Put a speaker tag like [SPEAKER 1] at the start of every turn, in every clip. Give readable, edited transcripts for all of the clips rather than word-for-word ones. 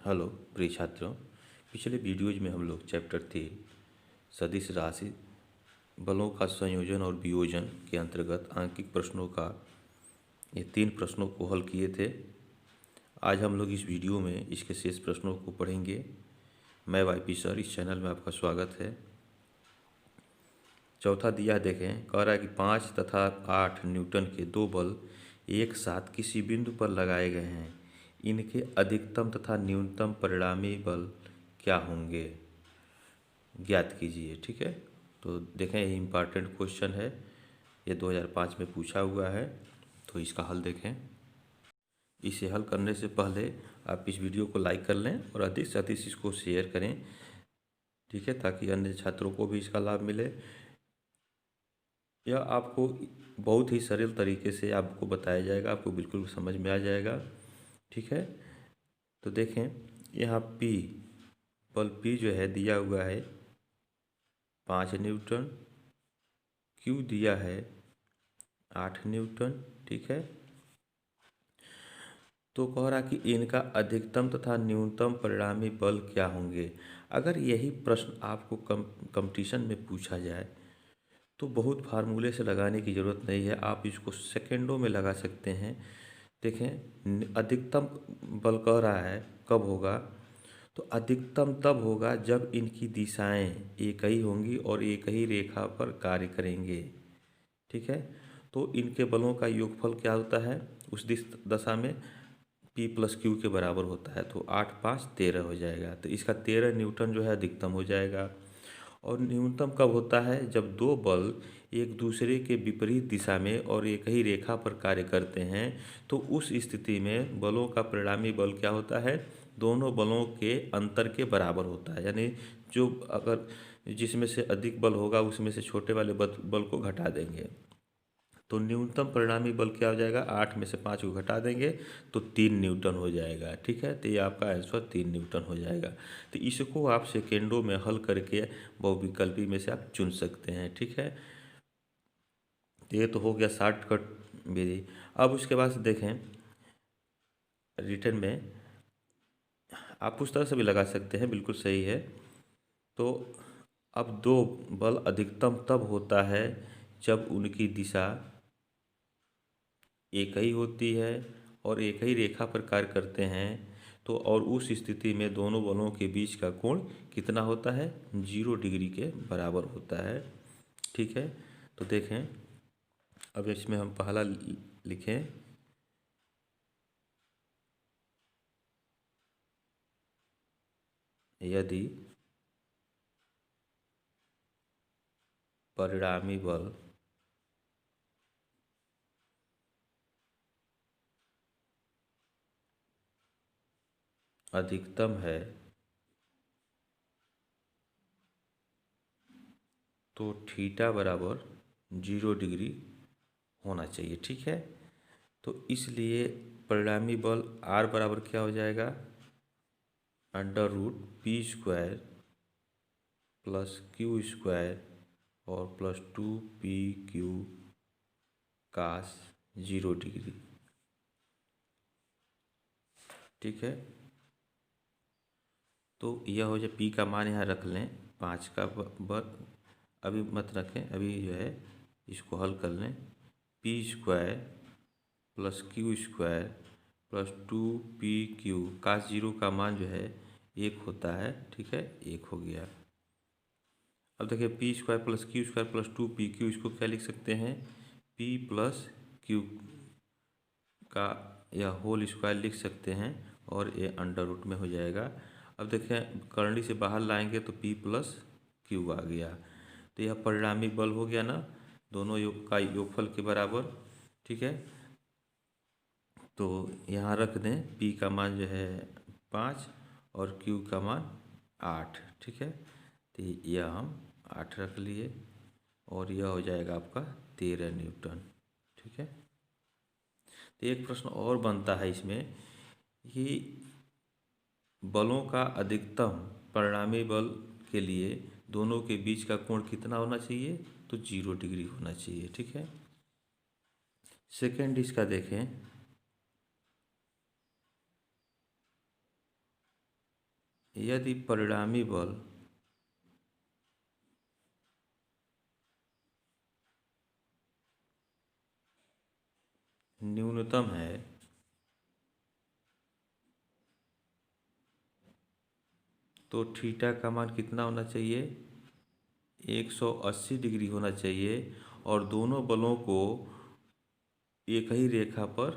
[SPEAKER 1] Hello प्रिय छात्रों। पिछले वीडियोज में हम लोग चैप्टर 3 सदिश राशि बलों का संयोजन और वियोजन के अंतर्गत आंकिक प्रश्नों का ये 3 प्रश्नों को हल किए थे। आज हम लोग इस वीडियो में इसके शेष प्रश्नों को पढ़ेंगे। मैं वाईपी सर, इस चैनल में आपका स्वागत है। चौथा दिया देखें, कह रहा है कि 5 तथा 8 न्यूटन के 2 बल एक साथ किसी बिंदु पर लगाए गए हैं। इनके अधिकतम तथा न्यूनतम परिणामी बल क्या होंगे, ज्ञात कीजिए। ठीक है, तो देखें ये इम्पॉर्टेंट क्वेश्चन है, ये 2005 में पूछा हुआ है। तो इसका हल देखें। इसे हल करने से पहले आप इस वीडियो को लाइक कर लें और अधिक से अधिक इसको शेयर करें, ठीक है, ताकि अन्य छात्रों को भी इसका लाभ मिले। यह आपको बहुत ही सरल तरीके से आपको बताया जाएगा, आपको बिल्कुल समझ में आ जाएगा। ठीक है, तो देखें यहाँ P बल P जो है दिया हुआ है 5 न्यूटन, Q दिया है 8 न्यूटन। ठीक है, तो कह रहा कि इनका अधिकतम तथा न्यूनतम परिणामी बल क्या होंगे। अगर यही प्रश्न आपको कंपटीशन में पूछा जाए तो बहुत फार्मूले से लगाने की ज़रूरत नहीं है, आप इसको सेकेंडों में लगा सकते हैं। देखें, अधिकतम बल कह रहा है कब होगा, तो अधिकतम तब होगा जब इनकी दिशाएं एक ही होंगी और एक ही रेखा पर कार्य करेंगे। ठीक है, तो इनके बलों का योगफल क्या होता है उस दशा में, P + Q के बराबर होता है। तो 8 5 13 हो जाएगा, तो इसका 13 न्यूटन जो है अधिकतम हो जाएगा। और न्यूनतम कब होता है, जब 2 बल एक दूसरे के विपरीत दिशा में और एक ही रेखा पर कार्य करते हैं। तो उस स्थिति में बलों का परिणामी बल क्या होता है, दोनों बलों के अंतर के बराबर होता है। यानी जो अगर जिसमें से अधिक बल होगा उसमें से छोटे वाले बल को घटा देंगे। तो न्यूनतम परिणामी बल क्या हो जाएगा, 8 में से 5 को घटा देंगे तो 3 न्यूटन हो जाएगा। ठीक है, तो ये आपका आंसर 3 न्यूटन हो जाएगा। तो इसको आप सेकेंडों में हल करके बहुविकल्पी में से आप चुन सकते हैं। ठीक है, तो ये तो हो गया शॉर्टकट विधि। अब उसके बाद देखें रिटर्न में आप उस तरह से भी लगा सकते हैं, बिल्कुल सही है। तो अब 2 बल अधिकतम तब होता है जब उनकी दिशा एक ही होती है और एक ही रेखा पर कार्य करते हैं। तो और उस स्थिति में दोनों बलों के बीच का कोण कितना होता है, 0 डिग्री के बराबर होता है। ठीक है, तो देखें अब इसमें हम पहला लिखें, यदि परिणामी बल अधिकतम है तो थीटा बराबर 0 डिग्री होना चाहिए। ठीक है, तो इसलिए परिणामी बल R बराबर क्या हो जाएगा, √p² + q² और +2pq cos 0 डिग्री। ठीक है, तो यह हो जाए, पी का मान यहाँ रख लें, 5 का अभी मत रखें, अभी जो है इसको हल कर लें। p² + q² + 2pq cos 0 का मान जो है 1 होता है। ठीक है, 1 हो गया। अब देखिए p² + q² + 2pq, इसको क्या लिख सकते हैं, p + q का या होल स्क्वायर लिख सकते हैं और ये √ में हो जाएगा। अब देखें करनी से बाहर लाएंगे तो p + q आ गया। तो यह परिणामी बल हो गया ना, दोनों योग का योगफल के बराबर। ठीक है, तो यहाँ रख दें, p का मान जो है 5 और q का मान 8। ठीक है, तो यह हम 8 रख लिए और यह हो जाएगा आपका 13 न्यूटन। ठीक है, तो एक प्रश्न और बनता है इसमें कि बलों का अधिकतम परिणामी बल के लिए दोनों के बीच का कोण कितना होना चाहिए, तो 0 डिग्री होना चाहिए। ठीक है, सेकेंड इसका देखें, यदि परिणामी बल न्यूनतम है तो थीटा का मान कितना होना चाहिए? 180 डिग्री होना चाहिए और दोनों बलों को एक ही रेखा पर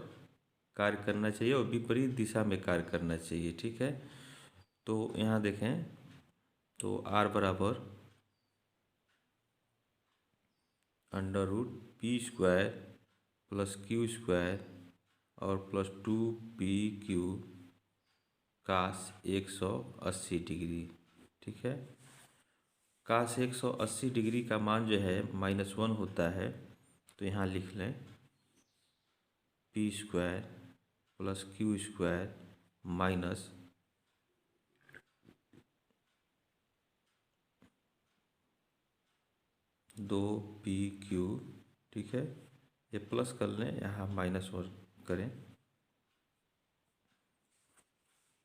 [SPEAKER 1] कार्य करना चाहिए और विपरीत दिशा में कार्य करना चाहिए। ठीक है, तो यहाँ देखें तो R बराबर √p² प्लस q² और प्लस 2pq कास 180 डिग्री। ठीक है, कास 180 डिग्री का मान जो है -1 होता है, तो यहाँ लिख लें p² plus q² minus 2pq। ठीक है, ये प्लस कर लें, यहाँ -1 करें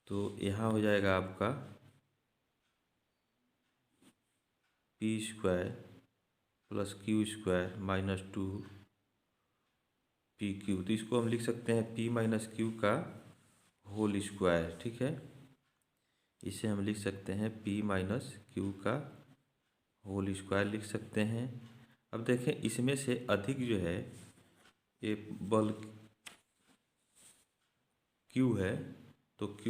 [SPEAKER 1] तो यहाँ हो जाएगा आपका p² plus q² minus 2pq। तो इसको हम लिख सकते हैं p माइनस q का होल स्क्वायर। ठीक है, इसे हम लिख सकते हैं p माइनस q का होल स्क्वायर लिख सकते हैं। अब देखें इसमें से अधिक जो है ये बल Q है, तो Q,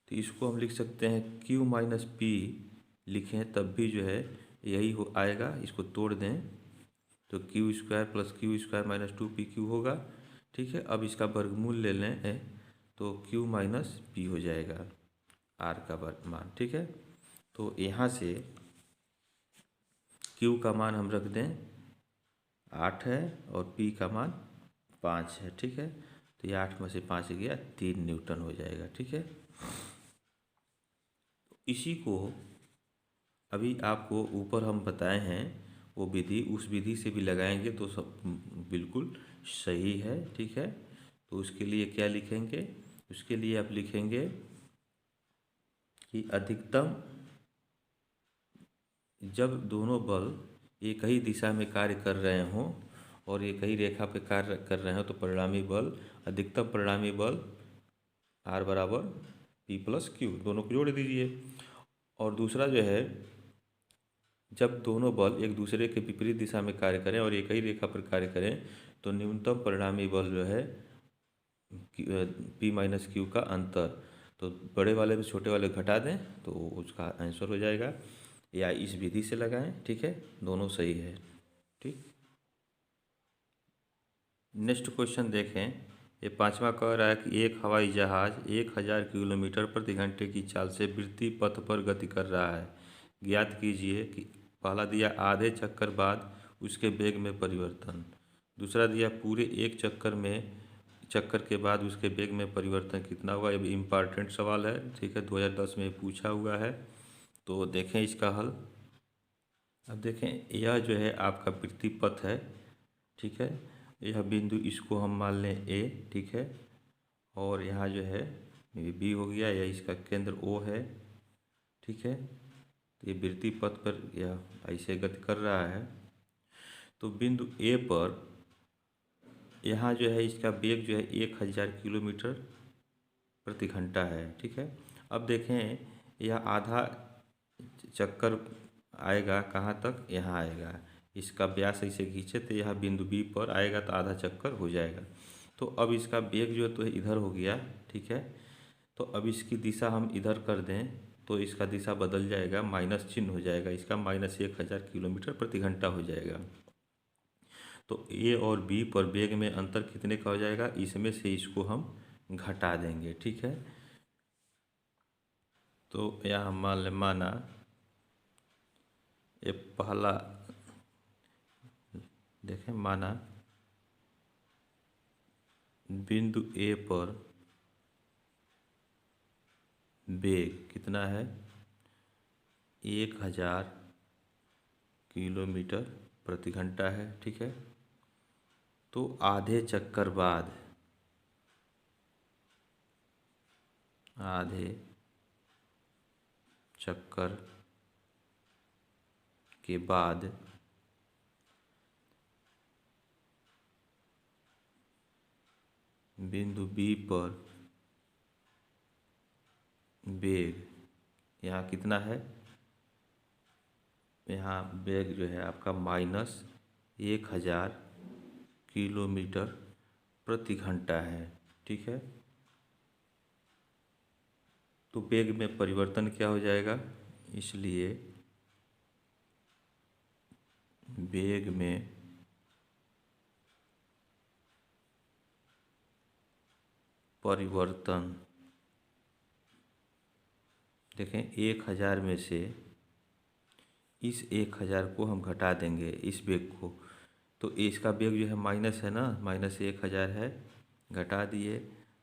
[SPEAKER 1] तो इसको हम लिख सकते हैं Q माइनस P लिखें तब भी जो है यही हो आएगा। इसको तोड़ दें तो q² plus q² minus 2pq होगा। ठीक है, अब इसका वर्गमूल ले लें है तो Q माइनस P हो जाएगा R का मान। ठीक है, तो यहाँ से Q का मान हम रख दें 8 है और P का मान 5 है। ठीक है, तो ये 8 में से 5 गया 3 न्यूटन हो जाएगा। ठीक है, इसी को अभी आपको ऊपर हम बताए हैं वो विधि, उस विधि से भी लगाएंगे तो सब बिल्कुल सही है। ठीक है, तो उसके लिए क्या लिखेंगे? उसके लिए आप लिखेंगे कि अधिकतम जब दोनों बल एक ही दिशा में कार्य कर रहे हों और एक ही रेखा पे कार्य कर रहे हो तो परिणामी बल, अधिकतम परिणामी बल R बराबर P प्लस Q, दोनों को जोड़ दीजिए। और दूसरा जो है जब दोनों बल एक दूसरे के विपरीत दिशा में कार्य करें और एक ही रेखा पर कार्य करें तो न्यूनतम परिणामी बल जो है P माइनस Q का अंतर, तो बड़े वाले में छोटे वाले घटा दें तो उसका आंसर हो जाएगा, या इस विधि से लगाएं। ठीक है, दोनों सही है। ठीक, नेक्स्ट क्वेश्चन देखें। ये पांचवा कह रहा है कि एक हवाई जहाज 1000 किलोमीटर प्रति घंटे की चाल से वृत्ति पथ पर गति कर रहा है। ज्ञात कीजिए कि पहला दिया आधे चक्कर बाद उसके वेग में परिवर्तन, दूसरा दिया पूरे एक चक्कर के बाद उसके वेग में परिवर्तन कितना हुआ। ये भी इम्पॉर्टेंट सवाल है। ठीक है, 2010 में पूछा हुआ है, तो देखें इसका हल। अब देखें यह जो है आपका वृत्ति पथ है। ठीक है, यह बिंदु इसको हम मान लें A। ठीक है, और यहाँ जो है ये B हो गया, यह इसका केंद्र O है। ठीक है, तो ये वृत्ति पथ पर यह ऐसे गति कर रहा है। तो बिंदु A पर यहाँ जो है इसका वेग जो है 1000 किलोमीटर प्रति घंटा है। ठीक है, अब देखें यह आधा चक्कर आएगा कहाँ तक, यहाँ आएगा। इसका व्यास ऐसे खींचे तो यह बिंदु B पर आएगा तो आधा चक्कर हो जाएगा। तो अब इसका वेग जो है तो इधर हो गया। ठीक है, तो अब इसकी दिशा हम इधर कर दें तो इसका दिशा बदल जाएगा, माइनस चिन्ह हो जाएगा, इसका -1000 किलोमीटर प्रति घंटा हो जाएगा। तो A और B पर वेग में अंतर कितने का हो जाएगा, इसमें से इसको हम घटा देंगे। ठीक है, तो यहाँ मान लें माना ये पहला देखें, माना बिंदु A पर वेग कितना है 1000 किलोमीटर प्रति घंटा है। ठीक है, तो आधे चक्कर चक्कर के बाद बिंदु बी पर वेग यहाँ कितना है, यहाँ वेग जो है आपका -1000 किलोमीटर प्रति घंटा है। ठीक है, तो वेग में परिवर्तन क्या हो जाएगा, इसलिए वेग में परिवर्तन, देखें 1000 में से इस 1000 को हम घटा देंगे, इस वेग को, तो इसका वेग जो है माइनस है ना, -1000 है, घटा दिए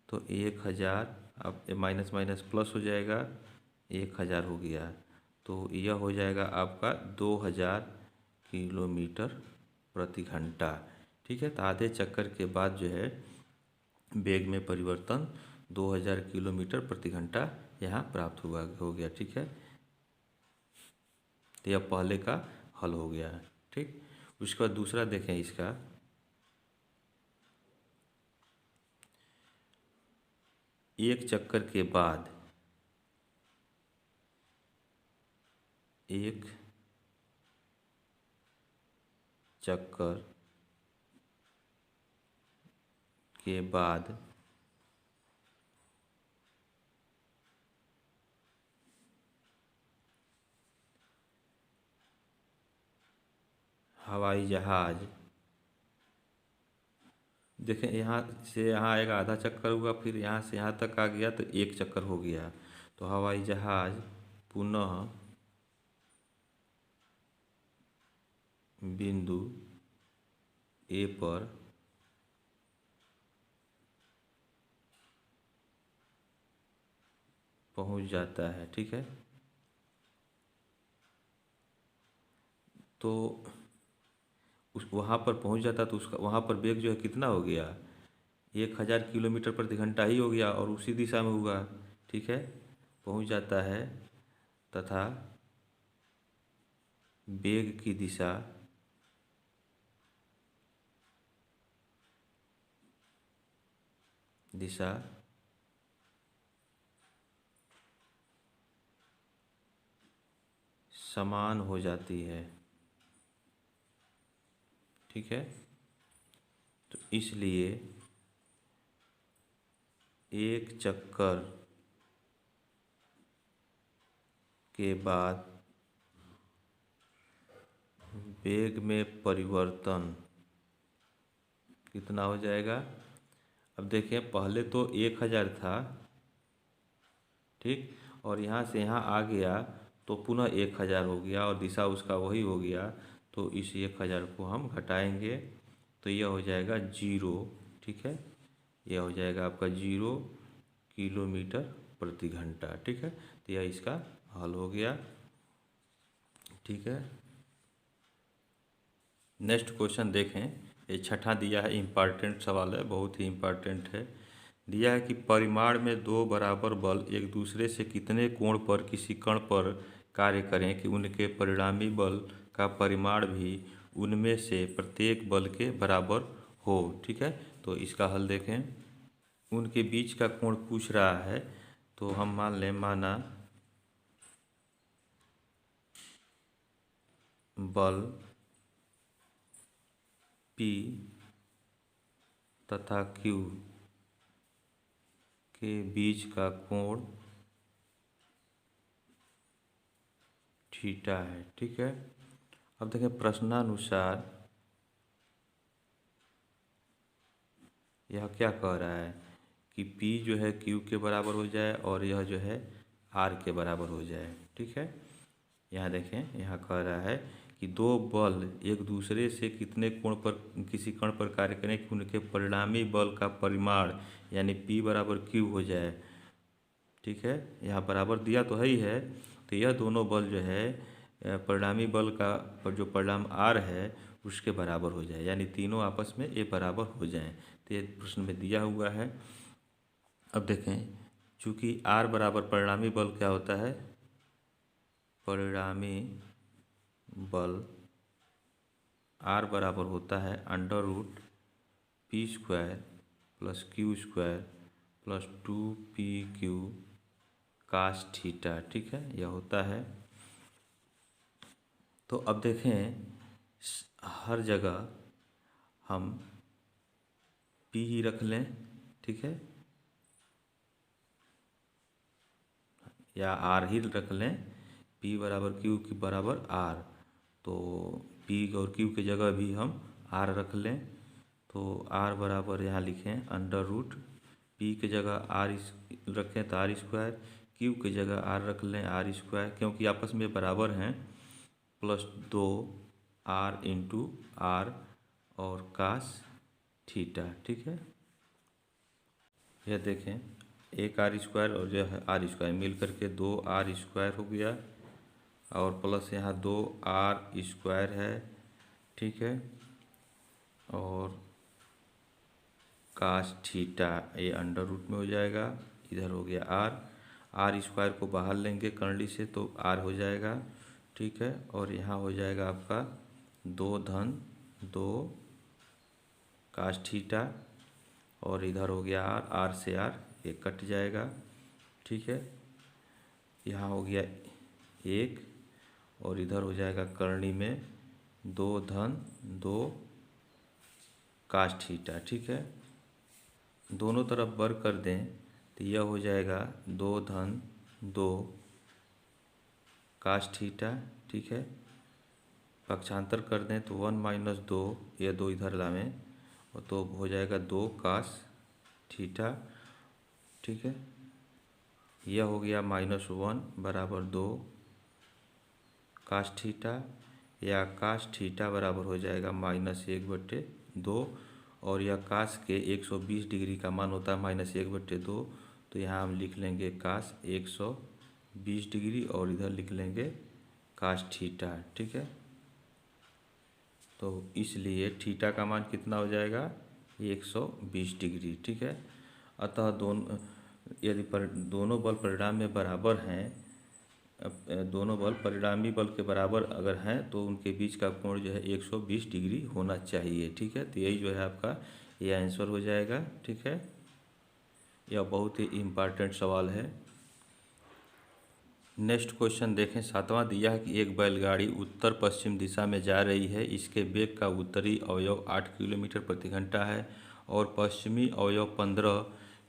[SPEAKER 1] तो 1000, अब माइनस माइनस प्लस हो जाएगा, 1000 हो गया, तो यह हो जाएगा आपका 2000 किलोमीटर प्रति घंटा। ठीक है, तो आधे चक्कर के बाद जो है वेग में परिवर्तन 2000 किलोमीटर प्रति घंटा यहाँ प्राप्त हुआ हो गया। ठीक है, तो यह पहले का हल हो गया। ठीक, उसके बाद दूसरा देखें इसका, एक चक्कर के बाद एक चक्कर के बाद हवाई जहाज, देखें यहाँ से यहाँ आएगा, आधा चक्कर हुआ, फिर यहाँ से यहाँ तक आ गया तो एक चक्कर हो गया, तो हवाई जहाज पुनः बिंदु ए पर पहुंच जाता है। ठीक है, तो उस वहाँ पर पहुंच जाता तो उसका वहाँ पर वेग जो है कितना हो गया, 1000 किलोमीटर प्रति घंटा ही हो गया, और उसी दिशा में हुआ। ठीक है, पहुंच जाता है तथा वेग की दिशा समान हो जाती है। ठीक है, तो इसलिए एक चक्कर के बाद वेग में परिवर्तन कितना हो जाएगा। अब देखिए पहले तो 1000 था, ठीक, और यहाँ से यहाँ आ गया तो पुनः 1000 हो गया और दिशा उसका वही हो गया, तो इस 1000 को हम घटाएंगे तो यह हो जाएगा 0। ठीक है, यह हो जाएगा आपका 0 किलोमीटर प्रति घंटा। ठीक है, तो यह इसका हल हो गया। ठीक है, नेक्स्ट क्वेश्चन देखें, ये छठा दिया है, इम्पॉर्टेंट सवाल है, बहुत ही इम्पॉर्टेंट है। दिया है कि परिमाण में दो बराबर बल एक दूसरे से कितने कोण पर किसी कण पर कार्य करें कि उनके परिणामी बल का परिमाण भी उनमें से प्रत्येक बल के बराबर हो। ठीक है, तो इसका हल देखें, उनके बीच का कोण पूछ रहा है, तो हम मान लें, माना बल P तथा Q के बीच का कोण थीटा है। ठीक है, अब देखें प्रश्नानुसार यह क्या कह रहा है कि P जो है Q के बराबर हो जाए और यह जो है R के बराबर हो जाए। ठीक है, यहाँ देखें, यहाँ कह रहा है कि दो बल एक दूसरे से कितने कोण पर किसी कण पर कार्य करें कि उनके परिणामी बल का परिमाण यानी P बराबर Q हो जाए। ठीक है, यहाँ बराबर दिया तो है ही है, तो यह दोनों बल जो है परिणामी बल का पर जो परिणाम R है उसके बराबर हो जाए, यानी तीनों आपस में ये बराबर हो जाएं, तो ये प्रश्न में दिया हुआ है। अब देखें, चूँकि R बराबर परिणामी बल क्या होता है, परिणामी बल R बराबर होता है under root P square plus Q square plus 2PQ cos theta. ठीक है, यह होता है। तो अब देखें, हर जगह हम P ही रख लें, ठीक है, या R ही रख लें। P बराबर Q की बराबर R, तो P और Q की जगह भी हम R रख लें। तो R बराबर यहाँ लिखें अंडर रूट P की जगह R रखें तो R स्क्वायर, Q की जगह R रख लें R स्क्वायर, क्योंकि आपस में बराबर हैं, प्लस 2R इंटू R और कास थीटा। ठीक है, यह देखें, एक R स्क्वायर और जो है R स्क्वायर मिल करके 2R स्क्वायर हो गया, और प्लस यहाँ 2R स्क्वायर है। ठीक है, और कास थीटा ये अंडर रूट में हो जाएगा, इधर हो गया R स्क्वायर को बाहर लेंगे करली से तो R हो जाएगा। ठीक है, और यहाँ हो जाएगा आपका 2 कास थीटा, और इधर हो गया R से R ये कट जाएगा। ठीक है, यहाँ हो गया 1, और इधर हो जाएगा करनी में 2 कास थीटा। ठीक है, दोनों तरफ वर्ग कर दें तो यह हो जाएगा 2 कास थीटा। ठीक है, पक्षांतर कर दें तो 1 माइनस 2, ये 2 इधर लावें तो हो जाएगा 2 कास थीटा। ठीक है, यह हो गया -1 बराबर 2 कास थीटा, या कास थीटा बराबर हो जाएगा -1/2, और यह कास के 120 डिग्री का मान होता है -1/2, तो यहाँ हम लिख लेंगे कास 120 डिग्री और इधर लिख लेंगे कास थीटा। ठीक है, तो इसलिए थीटा का मान कितना हो जाएगा 120 डिग्री। ठीक है, अतः यदि दोनों बल परिणाम में बराबर हैं, दोनों बल परिणामी बल के बराबर अगर हैं तो उनके बीच का कोण जो है 120 डिग्री होना चाहिए। ठीक है, तो यही जो है आपका ये आंसर हो जाएगा। ठीक है, यह बहुत ही इम्पॉर्टेंट सवाल है। नेक्स्ट क्वेश्चन देखें, 7वां दिया है कि एक बैलगाड़ी उत्तर पश्चिम दिशा में जा रही है। इसके वेग का उत्तरी अवयव 8 किलोमीटर प्रति घंटा है और पश्चिमी अवयव 15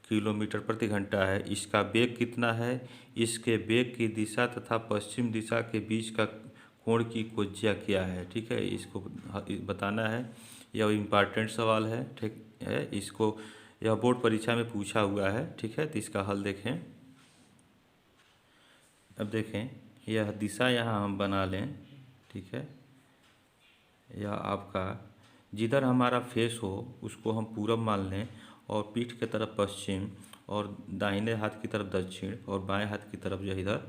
[SPEAKER 1] किलोमीटर प्रति घंटा है। इसका वेग कितना है? इसके वेग की दिशा तथा पश्चिम दिशा के बीच का कोण की कोज्या क्या है? ठीक है, इसको बताना है। यह इम्पॉर्टेंट सवाल है। ठीक है, इसको यह बोर्ड परीक्षा में पूछा हुआ है। ठीक है, तो इसका हल देखें। अब देखें, यह दिशा यहाँ हम बना लें। ठीक है, यह आपका जिधर हमारा फेस हो उसको हम पूरब मान लें, और पीठ की तरफ पश्चिम, और दाहिने हाथ की तरफ दक्षिण, और बाएं हाथ की तरफ जो इधर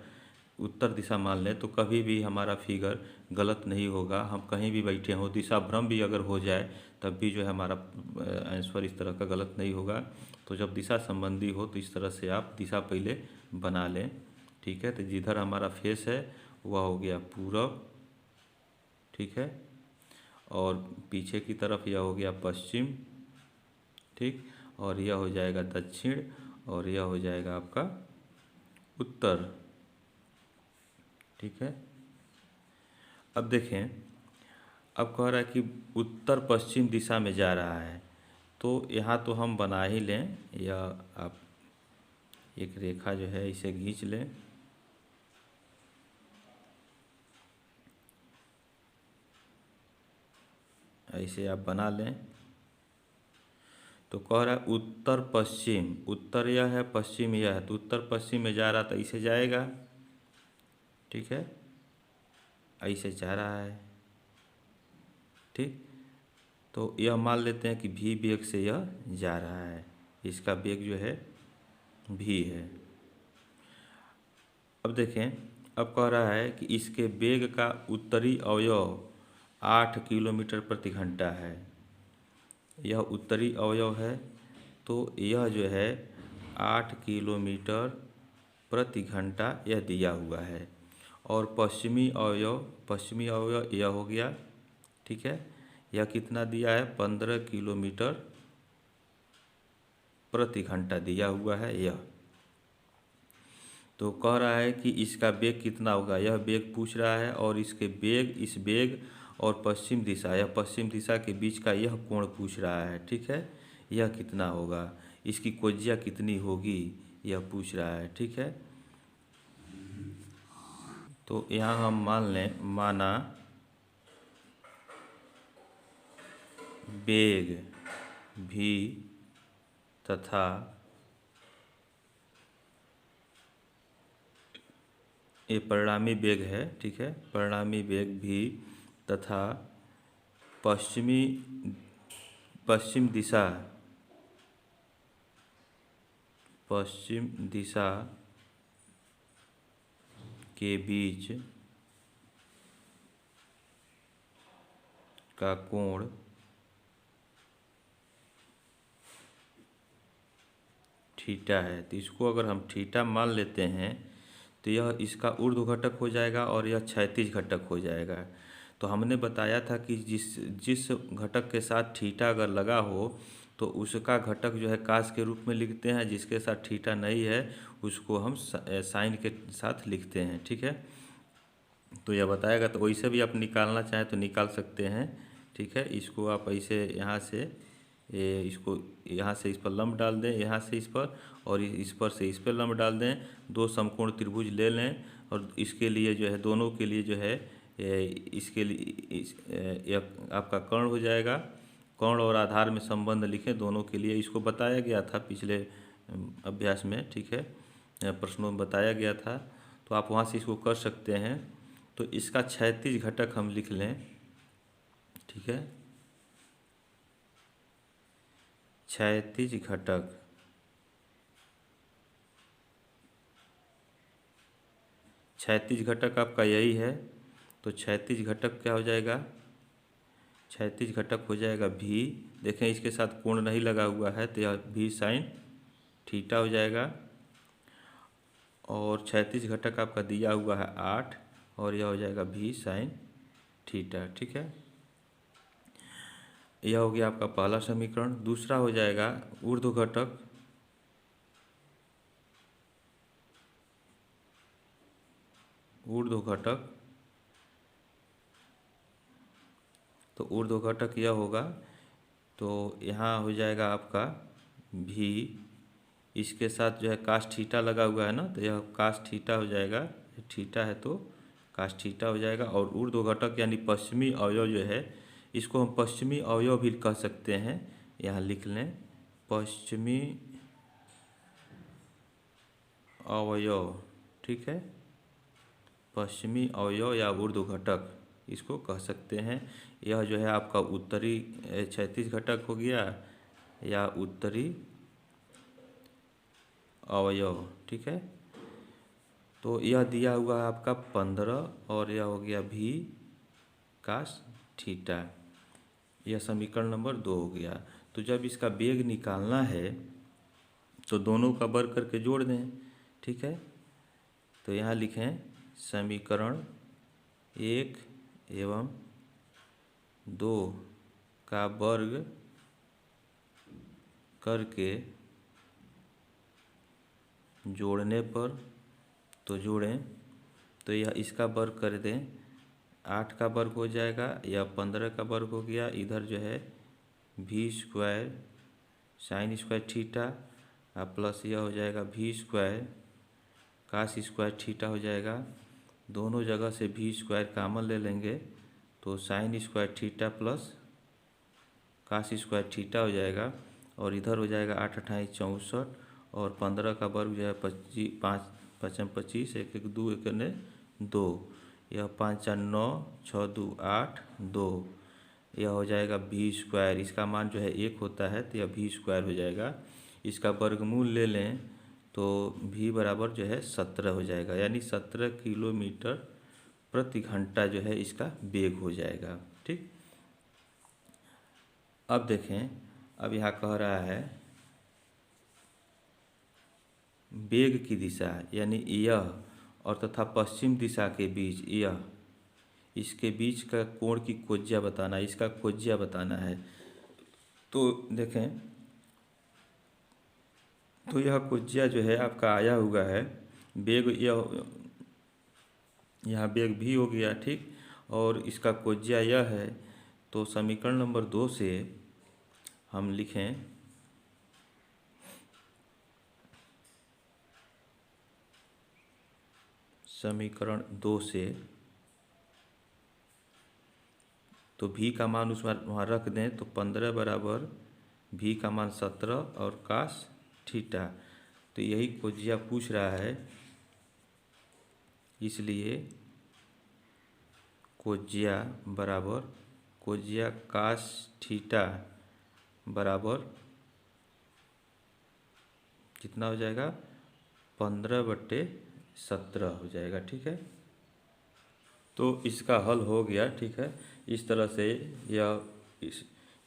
[SPEAKER 1] उत्तर दिशा मान लें, तो कभी भी हमारा फिगर गलत नहीं होगा। हम कहीं भी बैठे हों, दिशा भ्रम भी अगर हो जाए तब भी जो है हमारा आंसर इस तरह का गलत नहीं होगा। तो जब दिशा संबंधी हो तो इस तरह से आप दिशा पहले बना लें। ठीक है, तो जिधर हमारा फेस है वह हो गया पूरब। ठीक है, और पीछे की तरफ यह हो गया पश्चिम। ठीक, और यह हो जाएगा दक्षिण, और यह हो जाएगा आपका उत्तर। ठीक है, अब देखें, अब कह रहा है कि उत्तर पश्चिम दिशा में जा रहा है, तो यहाँ तो हम बना ही लें, या आप एक रेखा जो है इसे खींच लें। ऐसे आप बना लें। तो कह रहा है उत्तर पश्चिम, उत्तर यह है, पश्चिम यह है, तो उत्तर पश्चिम में जा रहा था, इसे जाएगा। ठीक है, ऐसे जा रहा है। ठीक, तो यह मान लेते हैं कि v वेग से यह जा रहा है, इसका वेग जो है v है। अब देखें, अब कह रहा है कि इसके वेग का उत्तरी अवयव 8 किलोमीटर प्रति घंटा है। यह उत्तरी अवयव है, तो यह जो है 8 किलोमीटर प्रति घंटा यह दिया हुआ है। और पश्चिमी अवयव यह हो गया, ठीक है। यह कितना दिया है, 15 किलोमीटर प्रति घंटा दिया हुआ है यह। तो कह रहा है कि इसका वेग कितना होगा, यह वेग पूछ रहा है, और इसके वेग, इस वेग और पश्चिम दिशा, यह पश्चिम दिशा के बीच का यह कोण पूछ रहा है, ठीक है। यह कितना होगा, इसकी कोज्या कितनी होगी, यह पूछ रहा है, ठीक है। तो यहाँ हम माना वेग भी तथा ये परिणामी वेग है, ठीक है। परिणामी वेग भी तथा पश्चिम दिशा के बीच का कोण थीटा है। तो इसको अगर हम थीटा मान लेते हैं तो यह इसका ऊर्ध्व घटक हो जाएगा और यह क्षैतिज घटक हो जाएगा। तो हमने बताया था कि जिस घटक के साथ थीटा अगर लगा हो तो उसका घटक जो है कास के रूप में लिखते हैं, जिसके साथ थीटा नहीं है उसको हम साइन के साथ लिखते हैं, ठीक है। तो यह बताएगा, तो वैसे भी आप निकालना चाहें तो निकाल सकते हैं, ठीक है। इसको आप ऐसे यहाँ से इसको यहाँ से इस पर लंब डाल दें, यहाँ से इस पर, और इस पर से इस पर लंब डाल दें। दो समकोण त्रिभुज ले लें और इसके लिए जो है, दोनों के लिए जो है इसके लिए यह आपका कर्ण हो जाएगा। कर्ण और आधार में संबंध लिखें दोनों के लिए, इसको बताया गया था पिछले अभ्यास में, ठीक है। प्रश्नों में बताया गया था, तो आप वहाँ से इसको कर सकते हैं। तो इसका क्षैतिज घटक हम लिख लें, ठीक है। क्षैतिज घटक आपका यही है। तो क्षैतिज घटक क्या हो जाएगा, क्षैतिज घटक हो जाएगा भी, देखें इसके साथ कोण नहीं लगा हुआ है तो यह भी साइन थीटा हो जाएगा। और क्षैतिज घटक आपका दिया हुआ है 8 और यह हो जाएगा भी साइन थीटा, ठीक है। यह हो गया आपका पहला समीकरण। दूसरा हो जाएगा ऊर्ध्व घटक, तो ऊर्ध्व घटक यह होगा, तो यहाँ हो जाएगा आपका भी, इसके साथ जो है कास थीटा लगा हुआ है ना, तो यह कास थीटा हो जाएगा, थीटा है तो कास थीटा हो जाएगा। और ऊर्ध्व घटक यानी पश्चिमी अवयव जो है, इसको हम पश्चिमी अवयव भी कह सकते हैं, यहाँ लिख लें पश्चिमी अवयव, ठीक है। पश्चिमी अवयव या ऊर्ध्व घटक इसको कह सकते हैं। यह जो है आपका उत्तरी क्षैतिज घटक हो गया या उत्तरी अवयव, ठीक है। तो यह दिया हुआ है आपका 15 और यह हो गया भी कास थीटा। यह समीकरण नंबर 2 हो गया। तो जब इसका वेग निकालना है तो दोनों का वर्ग करके जोड़ दें, ठीक है। तो यहाँ लिखें समीकरण 1 एवं 2 का वर्ग करके जोड़ने पर, तो जोड़ें तो यह इसका वर्ग कर दें, 8 का वर्ग हो जाएगा या 15 का वर्ग हो गया। इधर जो है भी square sine square theta plus यह हो जाएगा भी स्क्वायर कास स्क्वायर थीटा हो जाएगा। दोनों जगह से भी स्क्वायर कॉमन ले लेंगे तो sine square theta plus cos square theta हो जाएगा। और इधर हो जाएगा 8 अट्ठाईस 64 और 15 का वर्ग जो है 5 5 25 1 1 2 1 ने 2, यह 5 4 9 6 2 8 2, यह हो जाएगा भी स्क्वायर। इसका मान जो है 1 होता है तो यह भी स्क्वायर हो जाएगा। इसका वर्गमूल ले लें तो भी बराबर जो है 17 हो जाएगा, यानी 17 किलोमीटर प्रति घंटा जो है इसका वेग हो जाएगा, ठीक। अब देखें, अब यहाँ कह रहा है वेग की दिशा, यानी यह और तथा पश्चिम दिशा के बीच यह इसके बीच का कोण की कोज्या बताना है, इसका कोज्या बताना है। तो देखें, तो यह कोज्या जो है आपका आया हुआ है, वेग यह यहाँ वेग भी हो गया, ठीक, और इसका कोज्या यह है। तो समीकरण नंबर 2 से हम लिखें समीकरण 2 से, तो भी का मान उसमें वहाँ रख दें तो 15 बराबर भी का मान 17 और कास थीटा। तो यही कोज्या पूछ रहा है, इसलिए कोज्या बराबर कोज्या कास थीटा बराबर कितना हो जाएगा, 15/17 हो जाएगा, ठीक है। तो इसका हल हो गया, ठीक है। इस तरह से यह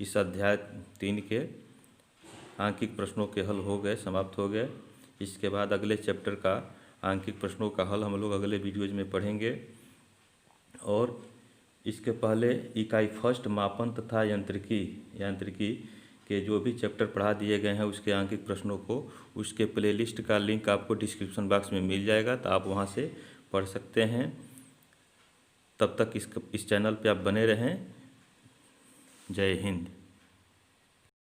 [SPEAKER 1] इस अध्याय 3 के आंकिक प्रश्नों के हल हो गए, समाप्त हो गए। इसके बाद अगले चैप्टर का आंकिक प्रश्नों का हल हम लोग अगले वीडियोज में पढ़ेंगे। और इसके पहले इकाई फर्स्ट मापन तथा यांत्रिकी के जो भी चैप्टर पढ़ा दिए गए हैं उसके आंकिक प्रश्नों को, उसके प्लेलिस्ट का लिंक आपको डिस्क्रिप्शन बॉक्स में मिल जाएगा, तो आप वहां से पढ़ सकते हैं। तब तक इस चैनल पे आप बने रहें। जय हिंद।